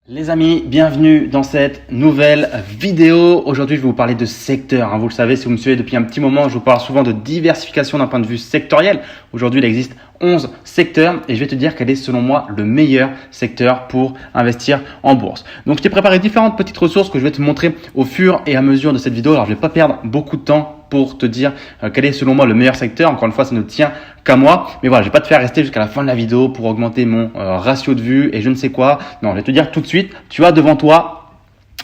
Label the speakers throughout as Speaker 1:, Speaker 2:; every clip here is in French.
Speaker 1: Les amis, bienvenue dans cette nouvelle vidéo. Aujourd'hui, je vais vous parler de secteur. Vous le savez, si vous me suivez depuis un petit moment, je vous parle souvent de diversification d'un point de vue sectoriel. Aujourd'hui, il existe 11 secteurs et je vais te dire quel est selon moi le meilleur secteur pour investir en bourse. Donc, je t'ai préparé différentes petites ressources que je vais te montrer au fur et à mesure de cette vidéo. Alors, je vais pas perdre beaucoup de temps pour te dire quel est selon moi le meilleur secteur. Encore une fois, ça ne tient qu'à moi. Mais voilà, je vais pas te faire rester jusqu'à la fin de la vidéo pour augmenter mon ratio de vue et je ne sais quoi. Non, je vais te dire tout de suite, tu as devant toi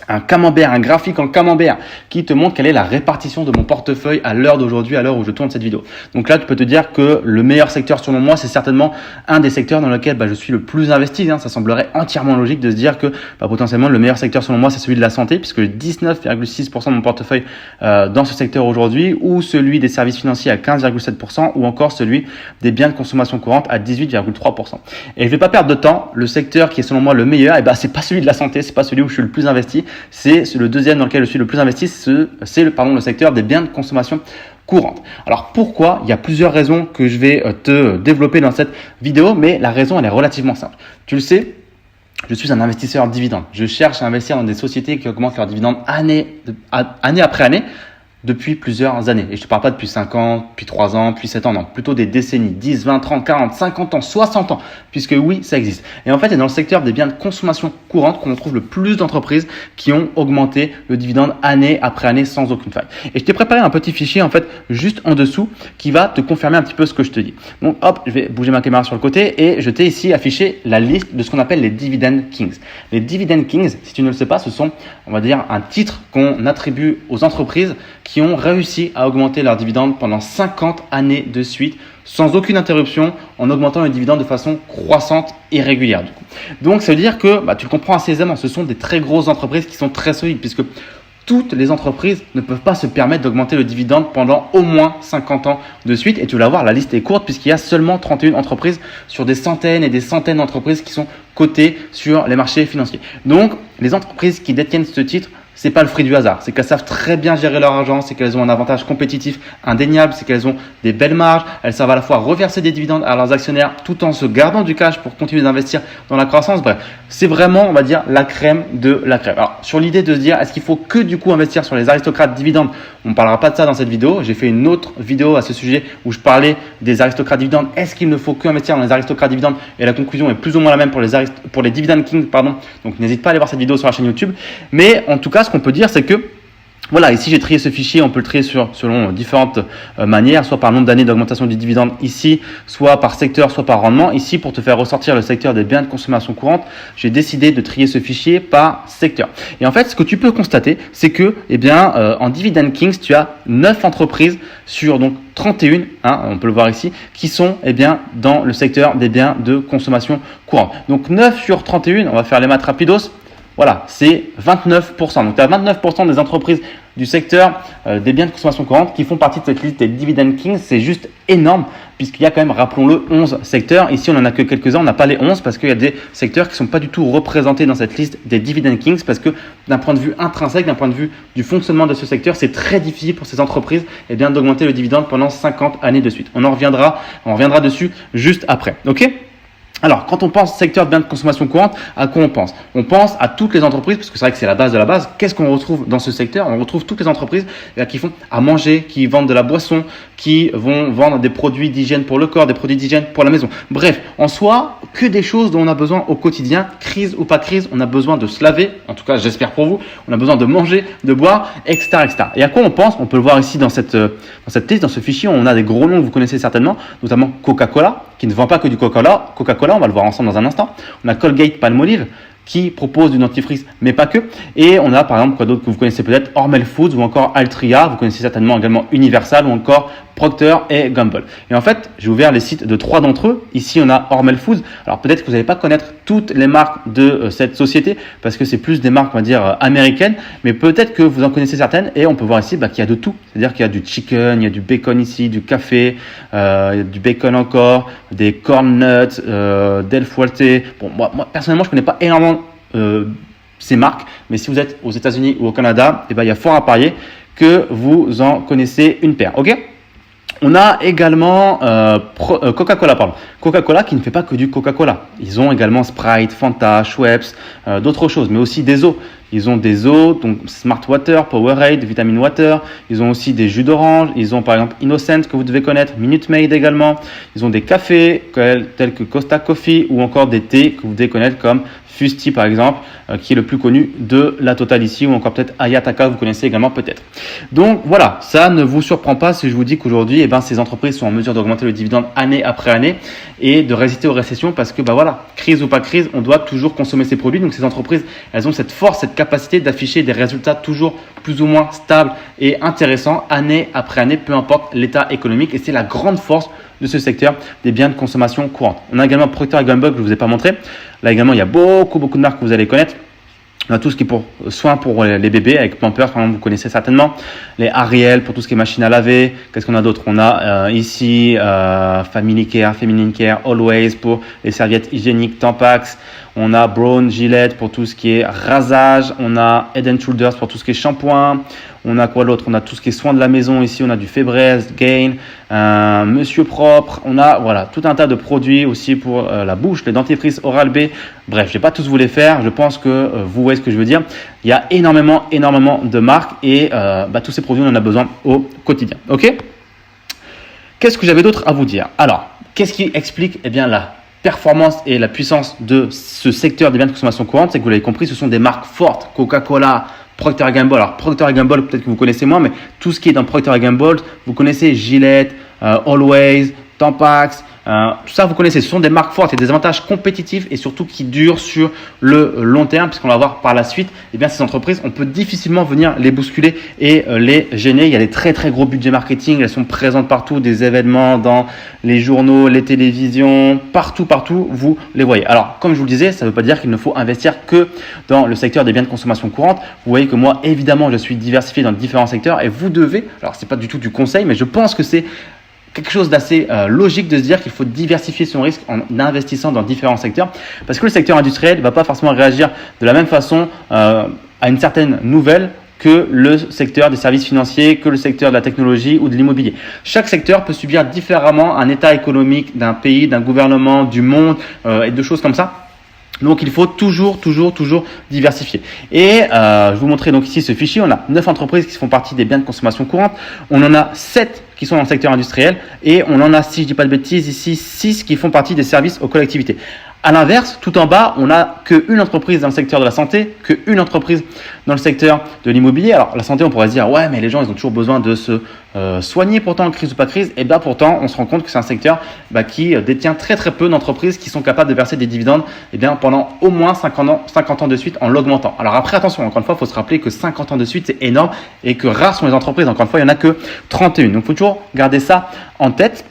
Speaker 1: un camembert, un graphique en camembert qui te montre quelle est la répartition de mon portefeuille à l'heure d'aujourd'hui, à l'heure où je tourne cette vidéo. Donc là, tu peux te dire que le meilleur secteur selon moi, c'est certainement un des secteurs dans lequel je suis le plus investi. Ça semblerait entièrement logique de se dire que potentiellement le meilleur secteur selon moi, c'est celui de la santé, puisque 19,6% de mon portefeuille dans ce secteur aujourd'hui, ou celui des services financiers à 15,7%, ou encore celui des biens de consommation courante à 18,3%. Et je vais pas perdre de temps. Le secteur qui est selon moi le meilleur, c'est pas celui de la santé, c'est pas celui où je suis le plus investi. C'est le deuxième dans lequel je suis le plus investi, c'est le secteur des biens de consommation courante. Alors pourquoi? Il y a plusieurs raisons que je vais te développer dans cette vidéo, mais la raison elle est relativement simple. Tu le sais, je suis un investisseur dividende. Je cherche à investir dans des sociétés qui augmentent leurs dividendes année après année, depuis plusieurs années. Et je ne te parle pas depuis 5 ans, depuis 3 ans, depuis 7 ans, non. Plutôt des décennies, 10, 20, 30, 40, 50 ans, 60 ans, puisque oui, ça existe. Et en fait, c'est dans le secteur des biens de consommation courante qu'on trouve le plus d'entreprises qui ont augmenté le dividende année après année sans aucune faille. Et je t'ai préparé un petit fichier, en fait, juste en dessous, qui va te confirmer un petit peu ce que je te dis. Donc, hop, je vais bouger ma caméra sur le côté et je t'ai ici affiché la liste de ce qu'on appelle les Dividend Kings. Les Dividend Kings, si tu ne le sais pas, ce sont, on va dire, un titre qu'on attribue aux entreprises qui ont réussi à augmenter leurs dividendes pendant 50 années de suite, sans aucune interruption, en augmentant les dividendes de façon croissante et régulière. Donc, ça veut dire que, tu le comprends assez aisément, ce sont des très grosses entreprises qui sont très solides, puisque toutes les entreprises ne peuvent pas se permettre d'augmenter le dividende pendant au moins 50 ans de suite. Et tu vas voir, la liste est courte puisqu'il y a seulement 31 entreprises sur des centaines et des centaines d'entreprises qui sont cotées sur les marchés financiers. Donc, les entreprises qui détiennent ce titre, c'est pas le fruit du hasard, c'est qu'elles savent très bien gérer leur argent, c'est qu'elles ont un avantage compétitif indéniable, c'est qu'elles ont des belles marges, elles savent à la fois reverser des dividendes à leurs actionnaires tout en se gardant du cash pour continuer d'investir dans la croissance. Bref, c'est vraiment, on va dire, la crème de la crème. Alors, sur l'idée de se dire, est-ce qu'il faut que du coup investir sur les aristocrates dividendes? On ne parlera pas de ça dans cette vidéo. J'ai fait une autre vidéo à ce sujet où je parlais des aristocrates dividendes. Est-ce qu'il ne faut que investir dans les aristocrates dividendes? Et la conclusion est plus ou moins la même pour les dividend kings, pardon. Donc, n'hésite pas à aller voir cette vidéo sur la chaîne YouTube. Mais en tout cas, ce qu'on peut dire, c'est que voilà, ici j'ai trié ce fichier, on peut le trier selon différentes manières, soit par nombre d'années d'augmentation du dividende ici, soit par secteur, soit par rendement. Ici, pour te faire ressortir le secteur des biens de consommation courante, j'ai décidé de trier ce fichier par secteur. Et en fait, ce que tu peux constater, c'est que en Dividend Kings, tu as 9 entreprises sur donc 31, on peut le voir ici, qui sont dans le secteur des biens de consommation courante. Donc 9 sur 31, on va faire les maths rapidos. Voilà, c'est 29%. Donc, tu as 29% des entreprises du secteur des biens de consommation courante qui font partie de cette liste des Dividend Kings. C'est juste énorme puisqu'il y a quand même, rappelons-le, 11 secteurs. Ici, on n'en a que quelques-uns. On n'a pas les 11 parce qu'il y a des secteurs qui ne sont pas du tout représentés dans cette liste des Dividend Kings parce que d'un point de vue intrinsèque, d'un point de vue du fonctionnement de ce secteur, c'est très difficile pour ces entreprises d'augmenter le dividende pendant 50 années de suite. On reviendra dessus juste après. OK ? Alors, quand on pense secteur de biens de consommation courante, à quoi on pense? On pense à toutes les entreprises, parce que c'est vrai que c'est la base de la base. Qu'est-ce qu'on retrouve dans ce secteur? On retrouve toutes les entreprises qui font à manger, qui vendent de la boisson, qui vont vendre des produits d'hygiène pour le corps, des produits d'hygiène pour la maison. Bref, en soi, que des choses dont on a besoin au quotidien, crise ou pas crise, on a besoin de se laver, en tout cas j'espère pour vous, on a besoin de manger, de boire, etc. etc. Et à quoi on pense? On peut le voir ici dans cette liste, dans ce fichier, on a des gros noms que vous connaissez certainement, notamment Coca-Cola, qui ne vend pas que du Coca-Cola, on va le voir ensemble dans un instant. On a Colgate-Palmolive qui propose du dentifrice, mais pas que. Et on a par exemple quoi d'autre que vous connaissez peut-être, Hormel Foods ou encore Altria. Vous connaissez certainement également Universal ou encore Procter & Gamble. Et en fait, j'ai ouvert les sites de 3 d'entre eux. Ici, on a Hormel Foods. Alors peut-être que vous n'allez pas connaître toutes les marques de cette société parce que c'est plus des marques, on va dire, américaines. Mais peut-être que vous en connaissez certaines. Et on peut voir ici qu'il y a de tout. C'est-à-dire qu'il y a du chicken, il y a du bacon ici, du café, il y a du bacon encore, des corn nuts, Del Fuerte. Bon, moi personnellement, je connais pas énormément ces marques. Mais si vous êtes aux États-Unis ou au Canada, il y a fort à parier que vous en connaissez une paire. OK ? On a également Coca-Cola, pardon. Coca-Cola qui ne fait pas que du Coca-Cola. Ils ont également Sprite, Fanta, Schweppes, d'autres choses, mais aussi des eaux. Ils ont des eaux, donc Smart Water, Powerade, Vitamin Water. Ils ont aussi des jus d'orange. Ils ont par exemple Innocent que vous devez connaître, Minute Maid également. Ils ont des cafés tels que Costa Coffee ou encore des thés que vous devez connaître comme Fusti par exemple, qui est le plus connu de la Total ici, ou encore peut-être Ayataka, vous connaissez également peut-être. Donc voilà, ça ne vous surprend pas si je vous dis qu'aujourd'hui, ces entreprises sont en mesure d'augmenter le dividende année après année et de résister aux récessions parce que voilà, crise ou pas crise, on doit toujours consommer ces produits. Donc ces entreprises, elles ont cette force, cette capacité d'afficher des résultats toujours plus ou moins stables et intéressants année après année, peu importe l'état économique. Et c'est la grande force de ce secteur des biens de consommation courante. On a également Procter & Gamble que je ne vous ai pas montré. Là également, il y a beaucoup de marques que vous allez connaître. On a tout ce qui est pour soins pour les bébés avec Pampers, par exemple, vous connaissez certainement. Les Ariel pour tout ce qui est machine à laver. Qu'est-ce qu'on a d'autre? On a ici Family Care, Feminine Care, Always pour les serviettes hygiéniques, Tampax. On a Braun, Gillette pour tout ce qui est rasage. On a Head & Shoulders pour tout ce qui est shampoing. On a quoi d'autre? On a tout ce qui est soins de la maison ici. On a du Febreze, Gain, Monsieur Propre. On a voilà tout un tas de produits aussi pour la bouche, les dentifrices Oral-B. Bref, je vais pas tous vous les faire. Je pense que vous voyez ce que je veux dire. Il y a énormément de marques et tous ces produits, on en a besoin au quotidien. Ok? Qu'est-ce que j'avais d'autre à vous dire? Alors, qu'est-ce qui explique la performance et la puissance de ce secteur des biens de consommation courante? C'est que vous l'avez compris, ce sont des marques fortes. Coca-Cola, Procter & Gamble. Alors Procter & Gamble, peut-être que vous connaissez moins, mais tout ce qui est dans Procter & Gamble, vous connaissez Gillette, Always, Tampax, tout ça vous connaissez. Ce sont des marques fortes et des avantages compétitifs et surtout qui durent sur le long terme, puisqu'on va voir par la suite, ces entreprises, on peut difficilement venir les bousculer et les gêner. Il y a des très gros budgets marketing, elles sont présentes partout, des événements dans les journaux, les télévisions, partout, vous les voyez. Alors, comme je vous le disais, ça ne veut pas dire qu'il ne faut investir que dans le secteur des biens de consommation courante. Vous voyez que moi, évidemment, je suis diversifié dans différents secteurs et vous devez, alors c'est pas du tout du conseil, mais je pense que c'est quelque chose d'assez logique de se dire qu'il faut diversifier son risque en investissant dans différents secteurs parce que le secteur industriel ne va pas forcément réagir de la même façon à une certaine nouvelle que le secteur des services financiers, que le secteur de la technologie ou de l'immobilier. Chaque secteur peut subir différemment un état économique d'un pays, d'un gouvernement, du monde et de choses comme ça. Donc, il faut toujours diversifier. Et je vous montrer donc ici ce fichier. On a 9 entreprises qui font partie des biens de consommation courante. On en a 7 qui sont dans le secteur industriel et on en a, si je dis pas de bêtises, ici 6 qui font partie des services aux collectivités. À l'inverse, tout en bas, on n'a qu'une entreprise dans le secteur de la santé, qu'une entreprise dans le secteur de l'immobilier. Alors, la santé, on pourrait se dire, ouais, mais les gens, ils ont toujours besoin de se soigner pourtant, crise ou pas crise. Et bien, pourtant, on se rend compte que c'est un secteur qui détient très peu d'entreprises qui sont capables de verser des dividendes pendant au moins 50 ans de suite en l'augmentant. Alors après, attention, encore une fois, il faut se rappeler que 50 ans de suite, c'est énorme et que rares sont les entreprises. Encore une fois, il n'y en a que 31. Donc, il faut toujours garder ça en tête.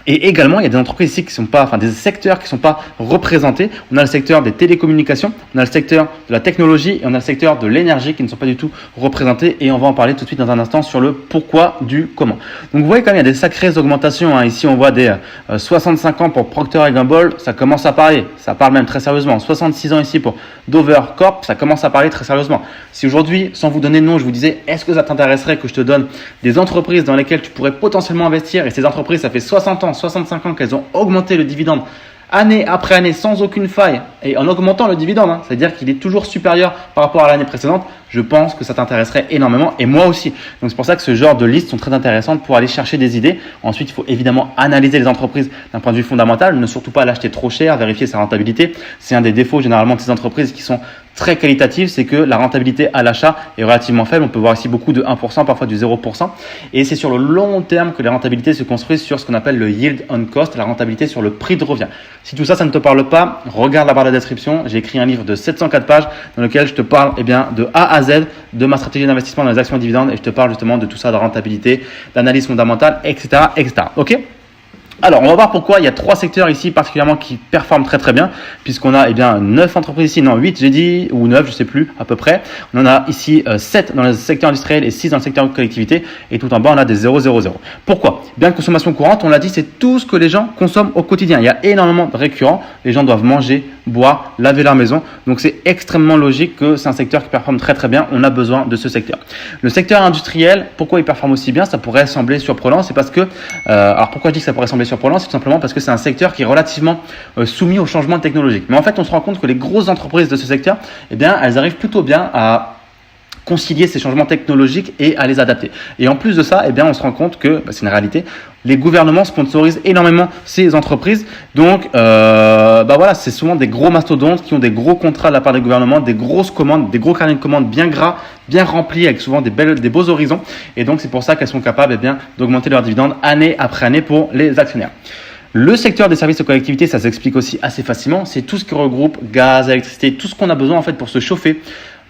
Speaker 1: Et également, il y a des entreprises ici qui sont pas, des secteurs qui ne sont pas représentés. On a le secteur des télécommunications, on a le secteur de la technologie et on a le secteur de l'énergie qui ne sont pas du tout représentés. Et on va en parler tout de suite dans un instant sur le pourquoi du comment. Donc, vous voyez quand même, il y a des sacrées augmentations. Ici, on voit des 65 ans pour Procter & Gamble, ça commence à parler. Ça parle même très sérieusement. 66 ans ici pour Dover Corp, ça commence à parler très sérieusement. Si aujourd'hui, sans vous donner de nom, je vous disais, est-ce que ça t'intéresserait que je te donne des entreprises dans lesquelles tu pourrais potentiellement investir? Et ces entreprises, ça fait 60 ans, 65 ans qu'elles ont augmenté le dividende année après année sans aucune faille et en augmentant le dividende, c'est-à-dire qu'il est toujours supérieur par rapport à l'année précédente. Je pense que ça t'intéresserait énormément et moi aussi. Donc c'est pour ça que ce genre de listes sont très intéressantes pour aller chercher des idées. Ensuite, il faut évidemment analyser les entreprises d'un point de vue fondamental, ne surtout pas l'acheter trop cher, vérifier sa rentabilité. C'est un des défauts généralement de ces entreprises qui sont très qualitatives, c'est que la rentabilité à l'achat est relativement faible. On peut voir ici beaucoup de 1%, parfois du 0%. Et c'est sur le long terme que les rentabilités se construisent sur ce qu'on appelle le yield on cost, la rentabilité sur le prix de revient. Si tout ça, ça ne te parle pas, regarde la barre de la description. J'ai écrit un livre de 704 pages dans lequel je te parle de A à Z de ma stratégie d'investissement dans les actions et dividendes et je te parle justement de tout ça, de rentabilité, d'analyse fondamentale, etc. Ok ? Alors, on va voir pourquoi il y a 3 secteurs ici particulièrement qui performent très très bien, puisqu'on a 9 entreprises ici, non 8 j'ai dit, ou 9 je sais plus à peu près. On en a ici 7 dans le secteur industriel et 6 dans le secteur de collectivité, et tout en bas on a des 0, 0, 0. Pourquoi? Bien, consommation courante, on l'a dit, c'est tout ce que les gens consomment au quotidien. Il y a énormément de récurrents, les gens doivent manger, boire, laver leur maison, donc c'est extrêmement logique que c'est un secteur qui performe très très bien, on a besoin de ce secteur. Le secteur industriel, pourquoi il performe aussi bien? Ça pourrait sembler surprenant, c'est parce que, alors pourquoi je dis que ça pourrait sembler surprenant? C'est tout simplement parce que c'est un secteur qui est relativement soumis au changement technologique. Mais en fait, on se rend compte que les grosses entreprises de ce secteur, elles arrivent plutôt bien à concilier ces changements technologiques et à les adapter. Et en plus de ça, on se rend compte que, c'est une réalité, les gouvernements sponsorisent énormément ces entreprises. Donc, voilà, c'est souvent des gros mastodontes qui ont des gros contrats de la part des gouvernements, des grosses commandes, des gros carnets de commandes bien gras, bien remplis, avec souvent des beaux horizons. Et donc, c'est pour ça qu'elles sont capables d'augmenter leurs dividendes année après année pour les actionnaires. Le secteur des services aux collectivités, ça s'explique aussi assez facilement. C'est tout ce qui regroupe gaz, électricité, tout ce qu'on a besoin en fait pour se chauffer,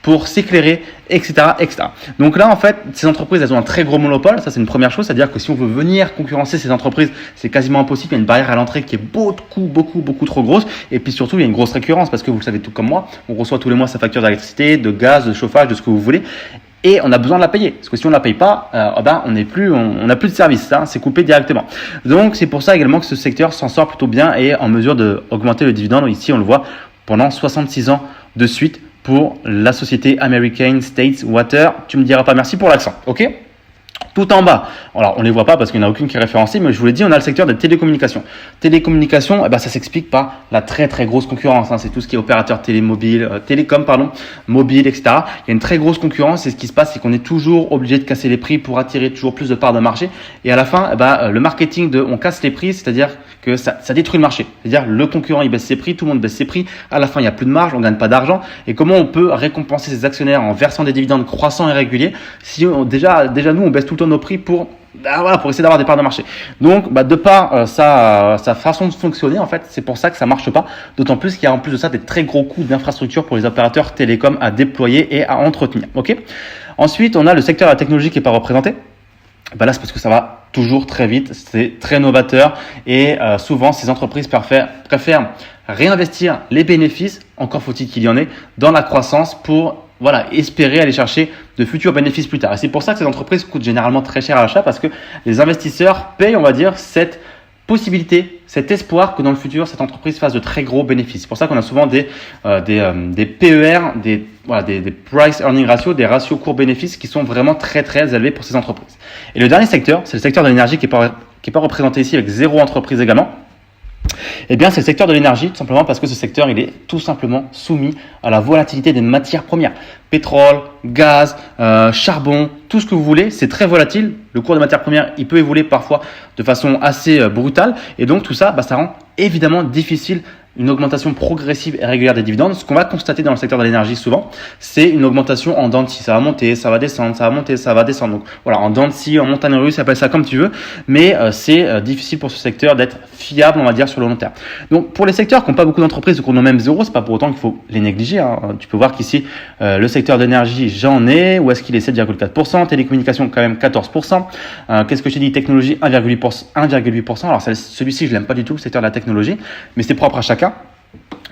Speaker 1: pour s'éclairer, etc., etc. Donc là, en fait, ces entreprises, elles ont un très gros monopole. Ça, c'est une première chose. C'est-à-dire que si on veut venir concurrencer ces entreprises, c'est quasiment impossible. Il y a une barrière à l'entrée qui est beaucoup trop grosse. Et puis surtout, il y a une grosse récurrence parce que vous le savez tout comme moi, on reçoit tous les mois sa facture d'électricité, de gaz, de chauffage, de ce que vous voulez. Et on a besoin de la payer. Parce que si on ne la paye pas, on n'a plus de service. Hein, c'est coupé directement. Donc, c'est pour ça également que ce secteur s'en sort plutôt bien et est en mesure d'augmenter le dividende. Ici, on le voit pendant 66 ans de suite pour la société American States Water. Tu me diras pas merci pour l'accent, ok? Tout en bas, alors on ne les voit pas parce qu'il n'y en a aucune qui est référencée, mais je vous l'ai dit, on a le secteur des télécommunications. Télécommunications, ça s'explique par la très grosse concurrence. Hein. C'est tout ce qui est opérateur mobile, etc. Il y a une très grosse concurrence et ce qui se passe, c'est qu'on est toujours obligé de casser les prix pour attirer toujours plus de parts de marché. Et à la fin, le marketing on casse les prix, c'est-à-dire que ça détruit le marché. C'est-à-dire le concurrent il baisse ses prix, tout le monde baisse ses prix. À la fin, il n'y a plus de marge, on ne gagne pas d'argent. Et comment on peut récompenser ses actionnaires en versant des dividendes croissants et réguliers si déjà nous on baisse tout le temps nos prix pour essayer d'avoir des parts de marché. Donc, de par sa façon de fonctionner, en fait, c'est pour ça que ça marche pas. D'autant plus qu'il y a en plus de ça des très gros coûts d'infrastructure pour les opérateurs télécoms à déployer et à entretenir. Ok. Ensuite, on a le secteur de la technologie qui n'est pas représenté. Là, c'est parce que ça va toujours très vite, c'est très novateur et souvent ces entreprises préfèrent réinvestir les bénéfices, encore faut-il qu'il y en ait, dans la croissance pour espérer aller chercher de futurs bénéfices plus tard. Et c'est pour ça que ces entreprises coûtent généralement très cher à l'achat parce que les investisseurs payent, on va dire, cette possibilité, cet espoir que dans le futur, cette entreprise fasse de très gros bénéfices. C'est pour ça qu'on a souvent des PER, des price earning ratio, des ratios cours-bénéfices qui sont vraiment très élevés pour ces entreprises. Et le dernier secteur, c'est le secteur de l'énergie qui est pas représenté ici avec 0 entreprise également. C'est le secteur de l'énergie, tout simplement parce que ce secteur, il est tout simplement soumis à la volatilité des matières premières. Pétrole, gaz, charbon, tout ce que vous voulez, c'est très volatile. Le cours des matières premières, il peut évoluer parfois de façon assez brutale. Et donc, tout ça, ça rend évidemment difficile une augmentation progressive et régulière des dividendes. Ce qu'on va constater dans le secteur de l'énergie souvent, c'est une augmentation en dents de scie. Ça va monter, ça va descendre, ça va monter, ça va descendre. Donc voilà, en dents de scie, en montagne russe, appelle ça comme tu veux. Mais c'est difficile pour ce secteur d'être fiable, on va dire, sur le long terme. Donc pour les secteurs qui n'ont pas beaucoup d'entreprises ou qui en ont même 0, c'est pas pour autant qu'il faut les négliger. Hein. Tu peux voir qu'ici, le secteur d'énergie, j'en ai. Où est-ce qu'il est? 7,4%. Télécommunications, quand même 14%. Qu'est-ce que je t'ai dit? Technologie, 1,8%. Alors celui-ci, je l'aime pas du tout, le secteur de la technologie, mais c'est propre à chacun.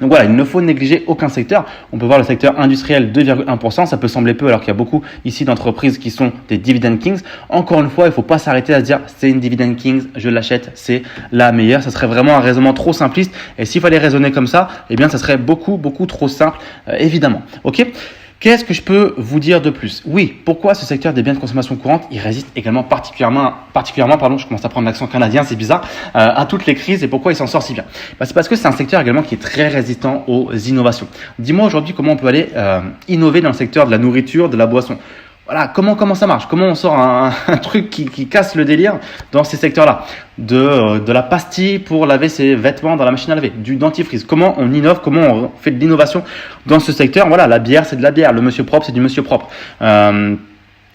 Speaker 1: Donc voilà, il ne faut négliger aucun secteur. On peut voir le secteur industriel 2,1%. Ça peut sembler peu alors qu'il y a beaucoup ici d'entreprises qui sont des dividend kings. Encore une fois, il ne faut pas s'arrêter à se dire c'est une dividend kings, je l'achète, c'est la meilleure. Ça serait vraiment un raisonnement trop simpliste. Et s'il fallait raisonner comme ça, ça serait beaucoup trop simple, évidemment. Ok. Qu'est-ce que je peux vous dire de plus? Oui, pourquoi ce secteur des biens de consommation courante, il résiste également particulièrement, je commence à prendre l'accent canadien, c'est bizarre, à toutes les crises et pourquoi il s'en sort si bien? C'est parce que c'est un secteur également qui est très résistant aux innovations. Dis-moi aujourd'hui comment on peut aller innover dans le secteur de la nourriture, de la boisson. Voilà, comment ça marche? Comment on sort un truc qui casse le délire dans ces secteurs-là? De la pastille pour laver ses vêtements dans la machine à laver, du dentifrice. Comment on innove? Comment on fait de l'innovation dans ce secteur? Voilà, la bière, c'est de la bière. Le monsieur propre, c'est du monsieur propre.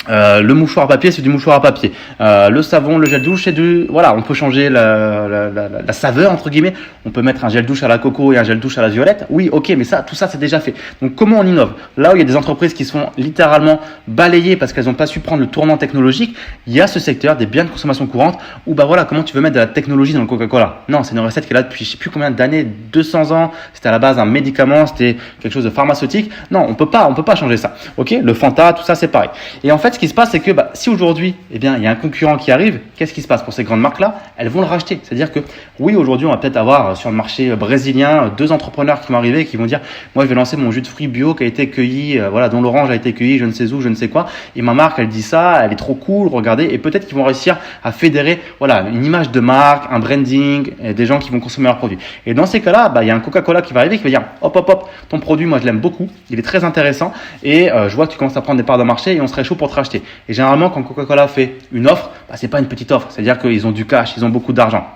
Speaker 1: Le mouchoir à papier, c'est du mouchoir à papier. Le savon, le gel douche, c'est du... Voilà, on peut changer la saveur, entre guillemets. On peut mettre un gel douche à la coco et un gel douche à la violette. Oui, ok, mais ça, tout ça, c'est déjà fait. Donc, comment on innove? Là où il y a des entreprises qui sont littéralement balayées parce qu'elles n'ont pas su prendre le tournant technologique, il y a ce secteur des biens de consommation courante où, bah voilà, comment tu veux mettre de la technologie dans le Coca-Cola? Non, c'est une recette qui est là depuis je sais plus combien d'années, 200 ans. C'était à la base un médicament, c'était quelque chose de pharmaceutique. Non, on peut pas changer ça. Ok? Le Fanta, tout ça, c'est pareil. Et en fait, ce qui se passe, c'est que si aujourd'hui, eh bien, il y a un concurrent qui arrive, qu'est-ce qui se passe pour ces grandes marques-là? Elles vont le racheter. C'est-à-dire que oui, aujourd'hui, on va peut-être avoir sur le marché brésilien 2 entrepreneurs qui vont arriver et qui vont dire, moi, je vais lancer mon jus de fruits bio qui a été cueilli, voilà, dont l'orange a été cueilli, je ne sais où, je ne sais quoi. Et ma marque, elle dit ça, elle est trop cool, regardez. Et peut-être qu'ils vont réussir à fédérer, voilà, une image de marque, un branding, et des gens qui vont consommer leurs produits. Et dans ces cas-là, il y a un Coca-Cola qui va arriver, qui va dire, hop, hop, hop, ton produit, moi, je l'aime beaucoup, il est très intéressant, et je vois que tu commences à prendre des parts de marché, et on serait chaud pour te racheter. Et généralement, quand Coca-Cola fait une offre, c'est pas une petite offre. C'est-à-dire qu'ils ont du cash, ils ont beaucoup d'argent.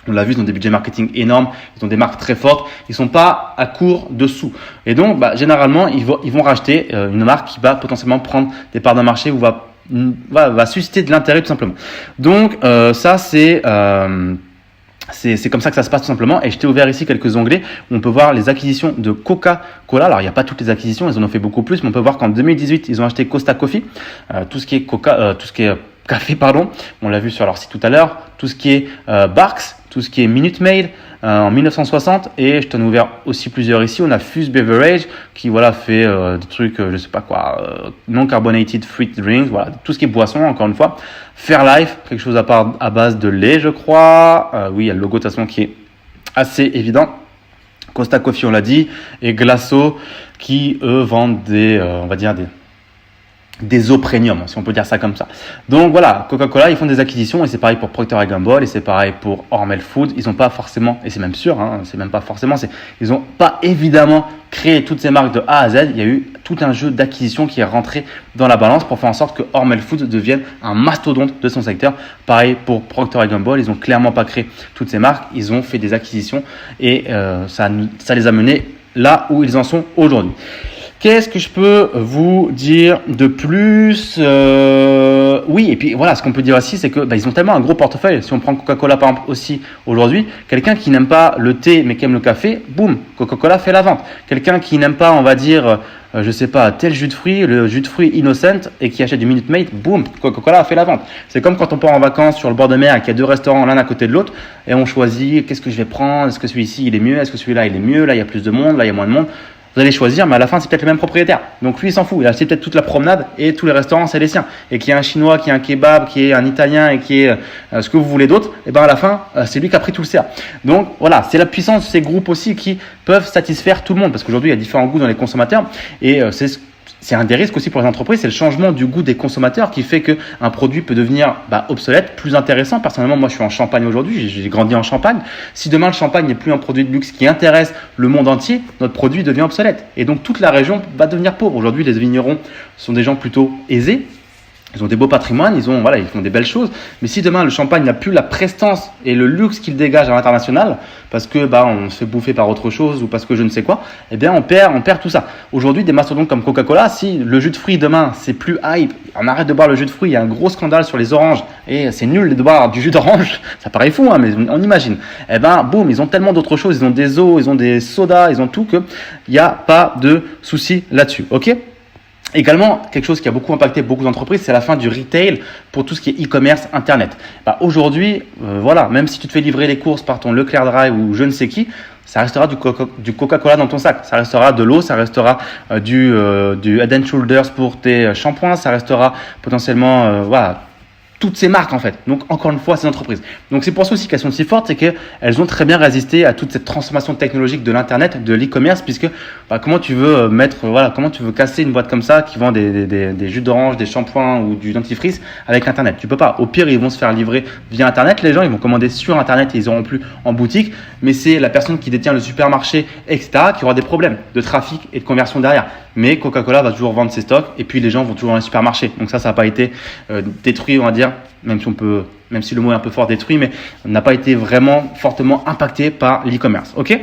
Speaker 1: On l'a vu, ils ont des budgets marketing énormes, ils ont des marques très fortes, ils sont pas à court de sous. Et donc, généralement, ils vont racheter une marque qui va potentiellement prendre des parts de marché ou va susciter de l'intérêt tout simplement. Donc, ça, c'est comme ça que ça se passe tout simplement. Et je t'ai ouvert ici quelques onglets où on peut voir les acquisitions de Coca-Cola. Alors, il n'y a pas toutes les acquisitions, ils en ont fait beaucoup plus, mais on peut voir qu'en 2018, ils ont acheté Costa Coffee, tout ce qui est café, pardon. On l'a vu sur leur site tout à l'heure. Tout ce qui est Barks, tout ce qui est Minute Maid en 1960. Et je t'en ai ouvert aussi plusieurs ici. On a Fuse Beverage qui fait des trucs, je sais pas quoi, non carbonated fruit drinks. Voilà, tout ce qui est boisson, encore une fois. Fairlife, quelque chose à base de lait, je crois. Oui, il y a le logo de toute façon qui est assez évident. Costa Coffee, on l'a dit. Et Glasso qui, eux, vendent des eaux premium, si on peut dire ça comme ça. Donc voilà, Coca-Cola, ils font des acquisitions et c'est pareil pour Procter & Gamble et c'est pareil pour Hormel Foods. Ils n'ont pas forcément, et c'est même sûr, c'est même pas forcément, ils n'ont pas évidemment créé toutes ces marques de A à Z. Il y a eu tout un jeu d'acquisition qui est rentré dans la balance pour faire en sorte que Hormel Foods devienne un mastodonte de son secteur. Pareil pour Procter & Gamble, ils n'ont clairement pas créé toutes ces marques, ils ont fait des acquisitions et ça les a menés là où ils en sont aujourd'hui. Qu'est-ce que je peux vous dire de plus Oui, et puis voilà, ce qu'on peut dire aussi, c'est que ils ont tellement un gros portefeuille. Si on prend Coca-Cola par exemple aussi aujourd'hui, quelqu'un qui n'aime pas le thé mais qui aime le café, boum, Coca-Cola fait la vente. Quelqu'un qui n'aime pas, on va dire, je sais pas, tel jus de fruits, le jus de fruits Innocent et qui achète du Minute Maid, boum, Coca-Cola a fait la vente. C'est comme quand on part en vacances sur le bord de mer et qu'il y a 2 restaurants l'un à côté de l'autre et on choisit qu'est-ce que je vais prendre, est-ce que celui-ci il est mieux, est-ce que celui-là il est mieux, là il y a plus de monde, là il y a moins de monde. Vous allez choisir, mais à la fin, c'est peut-être le même propriétaire. Donc lui, il s'en fout. Il a acheté peut-être toute la promenade et tous les restaurants, c'est les siens. Et qu'il y ait un chinois, qu'il y ait un kebab, qu'il y ait un italien et qu'il y ait ce que vous voulez d'autre, et à la fin, c'est lui qui a pris tout le CA. Donc voilà, c'est la puissance de ces groupes aussi qui peuvent satisfaire tout le monde. Parce qu'aujourd'hui, il y a différents goûts dans les consommateurs et c'est un des risques aussi pour les entreprises, c'est le changement du goût des consommateurs qui fait qu'un produit peut devenir obsolète, plus intéressant. Personnellement, moi je suis en Champagne aujourd'hui, j'ai grandi en Champagne. Si demain le champagne n'est plus un produit de luxe qui intéresse le monde entier, notre produit devient obsolète. Et donc toute la région va devenir pauvre. Aujourd'hui, les vignerons sont des gens plutôt aisés. Ils ont des beaux patrimoines, ils font des belles choses. Mais si demain le champagne n'a plus la prestance et le luxe qu'il dégage à l'international, parce que on se fait bouffer par autre chose ou parce que je ne sais quoi, on perd tout ça. Aujourd'hui, des mastodontes comme Coca-Cola, si le jus de fruits demain c'est plus hype, on arrête de boire le jus de fruits, il y a un gros scandale sur les oranges et c'est nul de boire du jus d'orange, ça paraît fou, mais on imagine. Boum, ils ont tellement d'autres choses, ils ont des eaux, ils ont des sodas, ils ont tout que il n'y a pas de souci là-dessus, ok ? Également, quelque chose qui a beaucoup impacté beaucoup d'entreprises, c'est la fin du retail pour tout ce qui est e-commerce internet. Aujourd'hui, même si tu te fais livrer les courses par ton Leclerc Drive ou je ne sais qui, ça restera du Coca-Cola dans ton sac. Ça restera de l'eau, ça restera du Head & Shoulders pour tes shampoings, ça restera potentiellement toutes ces marques en fait. Donc encore une fois, ces entreprises. Donc c'est pour ça aussi qu'elles sont si fortes, c'est qu'elles ont très bien résisté à toute cette transformation technologique de l'internet, de l'e-commerce, puisque comment tu veux comment tu veux casser une boîte comme ça qui vend des jus d'orange, des shampoings ou du dentifrice avec internet. Tu peux pas. Au pire, ils vont se faire livrer via internet. Les gens, ils vont commander sur internet et ils n'auront plus en boutique. Mais c'est la personne qui détient le supermarché, etc., qui aura des problèmes de trafic et de conversion derrière. Mais Coca-Cola va toujours vendre ses stocks et puis les gens vont toujours dans les supermarchés. Donc ça n'a pas été détruit, on va dire, même si le mot est un peu fort, détruit, mais n'a pas été vraiment fortement impacté par l'e-commerce. Ok ?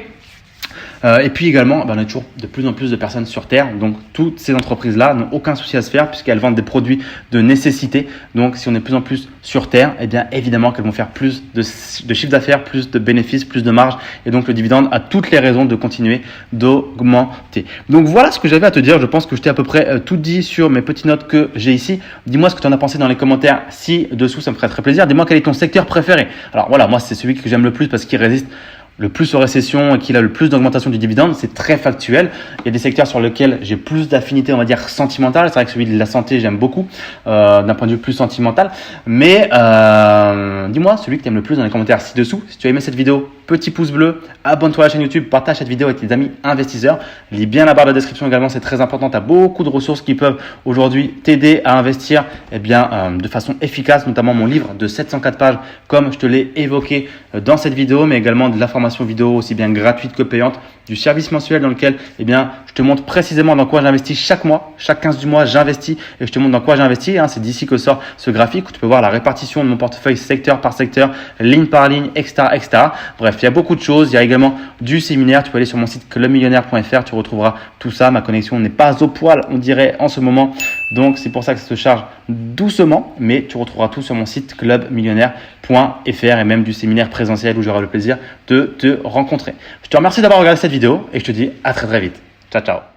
Speaker 1: Et puis également, on a toujours de plus en plus de personnes sur Terre. Donc, toutes ces entreprises-là n'ont aucun souci à se faire puisqu'elles vendent des produits de nécessité. Donc, si on est de plus en plus sur Terre, eh bien évidemment qu'elles vont faire plus de chiffre d'affaires, plus de bénéfices, plus de marge. Et donc, le dividende a toutes les raisons de continuer d'augmenter. Donc, voilà ce que j'avais à te dire. Je pense que je t'ai à peu près tout dit sur mes petites notes que j'ai ici. Dis-moi ce que tu en as pensé dans les commentaires ci-dessous. Ça me ferait très plaisir. Dis-moi quel est ton secteur préféré. Alors voilà, moi, c'est celui que j'aime le plus parce qu'il résiste le plus aux récessions et qu'il a le plus d'augmentation du dividende. C'est très factuel. Il y a des secteurs sur lesquels j'ai plus d'affinité, on va dire, sentimentale. C'est vrai que celui de la santé, j'aime beaucoup d'un point de vue plus sentimental. Mais dis-moi celui que tu aimes le plus dans les commentaires ci-dessous. Si tu as aimé cette vidéo, petit pouce bleu, abonne-toi à la chaîne YouTube, partage cette vidéo avec tes amis investisseurs. Lis bien la barre de description également, c'est très important. Tu as beaucoup de ressources qui peuvent aujourd'hui t'aider à investir de façon efficace, notamment mon livre de 704 pages, comme je te l'ai évoqué dans cette vidéo, mais également de l'information vidéo aussi bien gratuite que payante, du service mensuel dans lequel je te montre précisément dans quoi j'investis chaque mois. Chaque 15 du mois, j'investis et je te montre dans quoi j'investis. C'est d'ici que sort ce graphique où tu peux voir la répartition de mon portefeuille secteur par secteur, ligne par ligne, etc., etc. Bref, il y a beaucoup de choses. Il y a également du séminaire. Tu peux aller sur mon site clubmillionnaire.fr. Tu retrouveras tout ça. Ma connexion n'est pas au poil, on dirait, en ce moment. Donc, c'est pour ça que ça se charge doucement. Mais tu retrouveras tout sur mon site clubmillionnaire.fr et même du séminaire présentiel où j'aurai le plaisir de te rencontrer. Je te remercie d'avoir regardé cette vidéo et je te dis à très très vite. Ciao, ciao.